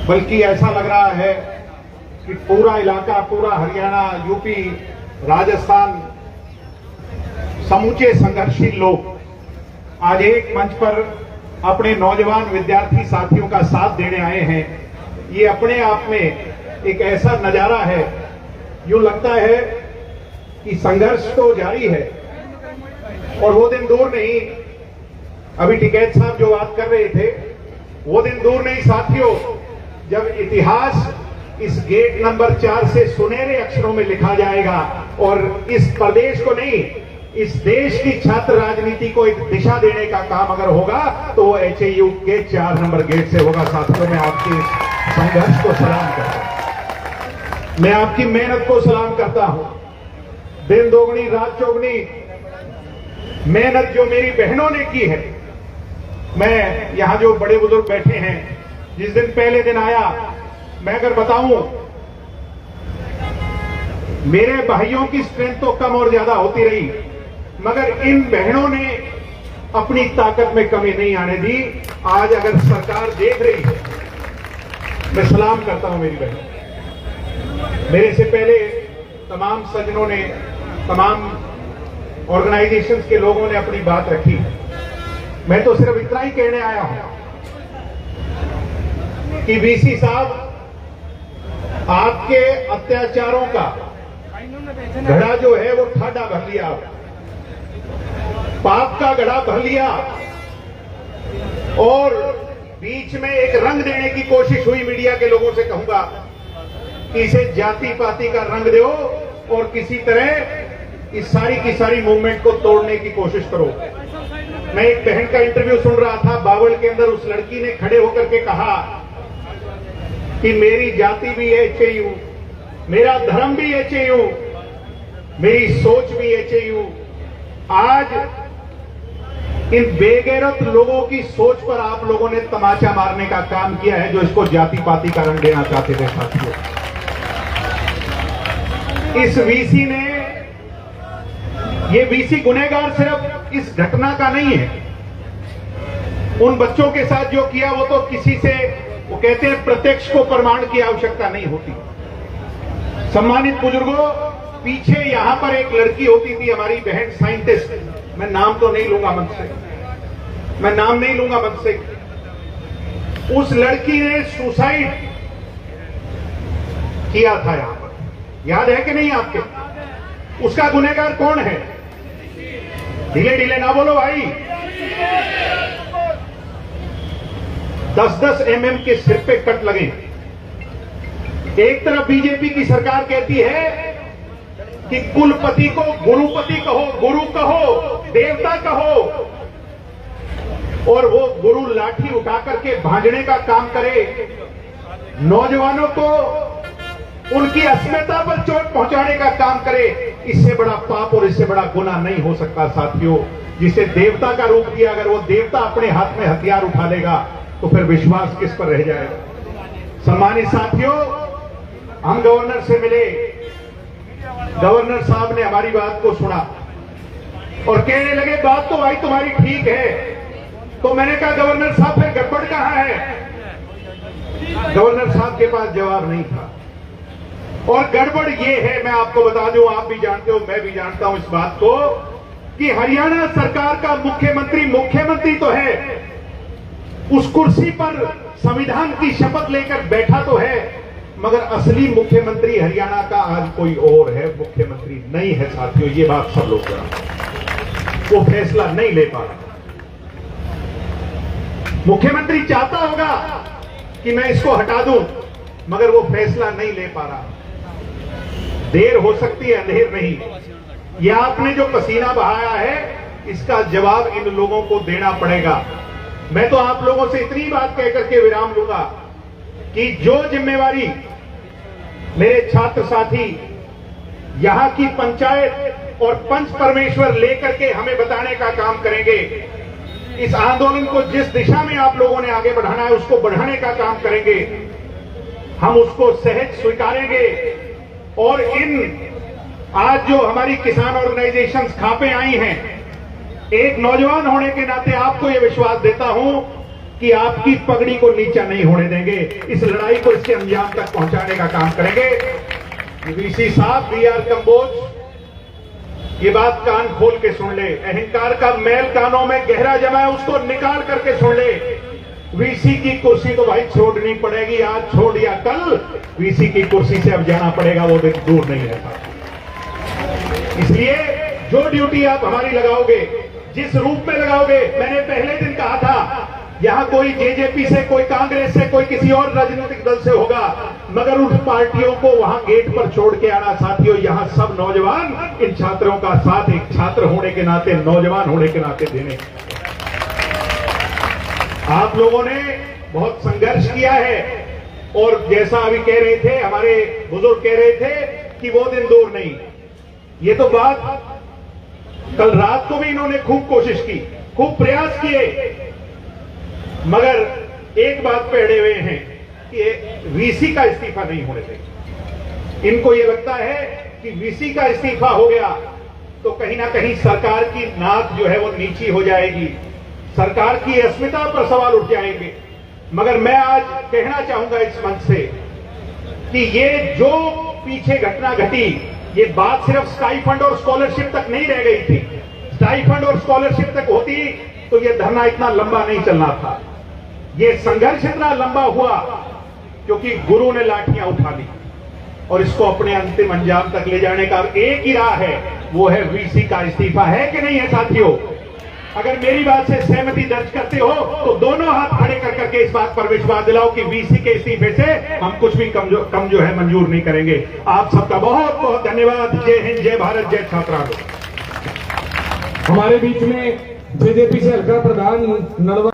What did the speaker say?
बल्कि ऐसा लग रहा है कि पूरा इलाका, पूरा हरियाणा, यूपी, राजस्थान, समूचे संघर्षशील लोग आज एक मंच पर अपने नौजवान विद्यार्थी साथियों का साथ देने आए हैं। ये अपने आप में एक ऐसा नजारा है, यूं लगता है कि संघर्ष तो जारी है और वो दिन दूर नहीं। अभी टिकैत साहब जो बात कर रहे थे, वो दिन दूर नहीं साथियों, जब इतिहास इस गेट नंबर 4 से सुनहरे अक्षरों में लिखा जाएगा और इस प्रदेश को नहीं, इस देश की छात्र राजनीति को एक दिशा देने का काम अगर होगा तो वो HAU के 4 नंबर गेट से होगा। साथियों, मैं आपके संघर्ष को सलाम करता हूं, मैं आपकी मेहनत को सलाम करता हूं। दिन दोगुनी रात चौगुनी मेहनत जो मेरी बहनों ने की है। मैं यहां जो बड़े बुजुर्ग बैठे हैं, जिस दिन पहले दिन आया, मैं अगर बताऊं, मेरे भाइयों की स्ट्रेंथ तो कम और ज्यादा होती रही, मगर इन बहनों ने अपनी ताकत में कमी नहीं आने दी। आज अगर सरकार देख रही है, मैं सलाम करता हूं मेरी बहनों। मेरे से पहले तमाम सज्जनों ने, तमाम ऑर्गेनाइजेशंस के लोगों ने अपनी बात रखी। मैं तो सिर्फ इतना ही कहने आया हूं कि VC साहब, आपके अत्याचारों का घड़ा जो है वो ठाडा भर लिया, पाप का घड़ा भर लिया और बीच में एक रंग देने की कोशिश हुई। मीडिया के लोगों से कहूंगा कि इसे जाति पाति का रंग दो और किसी तरह इस सारी की सारी मूवमेंट को तोड़ने की कोशिश करो। मैं एक बहन का इंटरव्यू सुन रहा था बावल के अंदर, उस लड़की ने खड़े होकर के कहा कि मेरी जाति भी HAU, मेरा धर्म भी HAU, मेरी सोच भी HAU। आज इन बेगैरत लोगों की सोच पर आप लोगों ने तमाचा मारने का काम किया है, जो इसको जाति पाति का रंग देना चाहते थे साथियों। इस VC ने, ये VC गुनहगार सिर्फ इस घटना का नहीं है। उन बच्चों के साथ जो किया वो तो किसी से, वो कहते हैं प्रत्यक्ष को प्रमाण की आवश्यकता नहीं होती। सम्मानित बुजुर्गों, पीछे यहां पर एक लड़की होती थी, हमारी बहन साइंटिस्ट, मैं नाम तो नहीं लूंगा मंच से, मैं नाम नहीं लूंगा मंच से। उस लड़की ने सुसाइड किया था यहां पर, याद है कि नहीं आपके? उसका गुनहगार कौन है? ढीले ढीले ना बोलो भाई। 10-10 mm के सिर पे कट लगे। एक तरफ बीजेपी की सरकार कहती है कि कुलपति को गुरुपति कहो, गुरु कहो, देवता कहो, और वो गुरु लाठी उठा करके भांजने का काम करे, नौजवानों को उनकी अस्मिता पर चोट पहुंचाने का काम करे। इससे बड़ा पाप और इससे बड़ा गुनाह नहीं हो सकता साथियों। जिसे देवता का रूप दिया, अगर वो देवता अपने हाथ में हथियार उठा लेगा तो फिर विश्वास किस पर रह जाएगा? सम्मानित साथियों, हम गवर्नर से मिले, गवर्नर साहब ने हमारी बात को सुना और कहने लगे बात तो भाई तुम्हारी ठीक है। तो मैंने कहा गवर्नर साहब फिर गड़बड़ कहां है? गवर्नर साहब के पास जवाब नहीं था। और गड़बड़ ये है, मैं आपको बता दूं, आप भी जानते हो, मैं भी जानता हूं इस बात को, कि हरियाणा सरकार का मुख्यमंत्री तो है, उस कुर्सी पर संविधान की शपथ लेकर बैठा तो है, मगर असली मुख्यमंत्री हरियाणा का आज कोई और है, मुख्यमंत्री नहीं है साथियों। ये बात सब लोग जानते, वो फैसला नहीं ले पा रहा। मुख्यमंत्री चाहता होगा कि मैं इसको हटा दूं, मगर वो फैसला नहीं ले पा रहा। देर हो सकती है, अंधेर नहीं। यह आपने जो पसीना बहाया है, इसका जवाब इन लोगों को देना पड़ेगा। मैं तो आप लोगों से इतनी बात कहकर के विराम लूंगा कि जो जिम्मेवारी मेरे छात्र साथी यहां की पंचायत और पंच परमेश्वर लेकर के हमें बताने का काम करेंगे, इस आंदोलन को जिस दिशा में आप लोगों ने आगे बढ़ाना है उसको बढ़ाने का काम करेंगे, हम उसको सहज स्वीकारेंगे। और इन आज जो हमारी किसान ऑर्गेनाइजेशंस खापे आई हैं, एक नौजवान होने के नाते आपको यह विश्वास देता हूं कि आपकी पगड़ी को नीचा नहीं होने देंगे। इस लड़ाई को इसके अंजाम तक पहुंचाने का काम करेंगे। वीसी साहब, वी आर कंबोज, ये बात कान खोल के सुन ले। अहंकार का मैल कानों में गहरा जमा है, उसको निकाल करके सुन ले। वीसी की कुर्सी तो भाई छोड़नी पड़ेगी, आज छोड़ या कल वीसी की कुर्सी से अब जाना पड़ेगा, वो दिन दूर नहीं रहता। इसलिए जो ड्यूटी आप हमारी लगाओगे, जिस रूप में लगाओगे, मैंने पहले दिन कहा था यहां कोई जेजेपी से, कोई कांग्रेस से, कोई किसी और राजनीतिक दल से होगा, मगर उन पार्टियों को वहां गेट पर छोड़ के आना। साथियों, यहां सब नौजवान इन छात्रों का साथ एक छात्र होने के नाते, नौजवान होने के नाते देने। आप लोगों ने बहुत संघर्ष किया है और जैसा अभी कह रहे थे, हमारे बुजुर्ग कह रहे थे कि वो दिन दूर नहीं। ये तो बात कल रात को भी इन्होंने खूब कोशिश की, खूब प्रयास किए, मगर एक बात पे अड़े हुए हैं कि वीसी का इस्तीफा नहीं होने देंगे। इनको यह लगता है कि वीसी का इस्तीफा हो गया तो कहीं ना कहीं सरकार की नाक जो है वो नीची हो जाएगी, सरकार की अस्मिता पर सवाल उठ जाएंगे। मगर मैं आज कहना चाहूंगा इस मंच से कि ये जो पीछे घटना घटी, ये बात सिर्फ स्टाइफंड और स्कॉलरशिप तक नहीं रह गई थी। स्टाइफंड और स्कॉलरशिप तक होती तो ये धरना इतना लंबा नहीं चलना था। ये संघर्ष इतना लंबा हुआ क्योंकि गुरु ने लाठियां उठा ली और इसको अपने अंतिम अंजाम तक ले जाने का एक ही राह है, वो है वीसी का इस्तीफा। है कि नहीं है साथियों? अगर मेरी बात से सहमति दर्ज करते हो तो दोनों हाथ खड़े कर करके इस बात पर विश्वास दिलाओ कि वीसी के इस्तीफे से हम कुछ भी कम जो है मंजूर नहीं करेंगे। आप सबका बहुत बहुत धन्यवाद। जय हिंद, जय भारत, जय छात्रा। हमारे बीच में जेजेपी से हल्का प्रधान नड़वा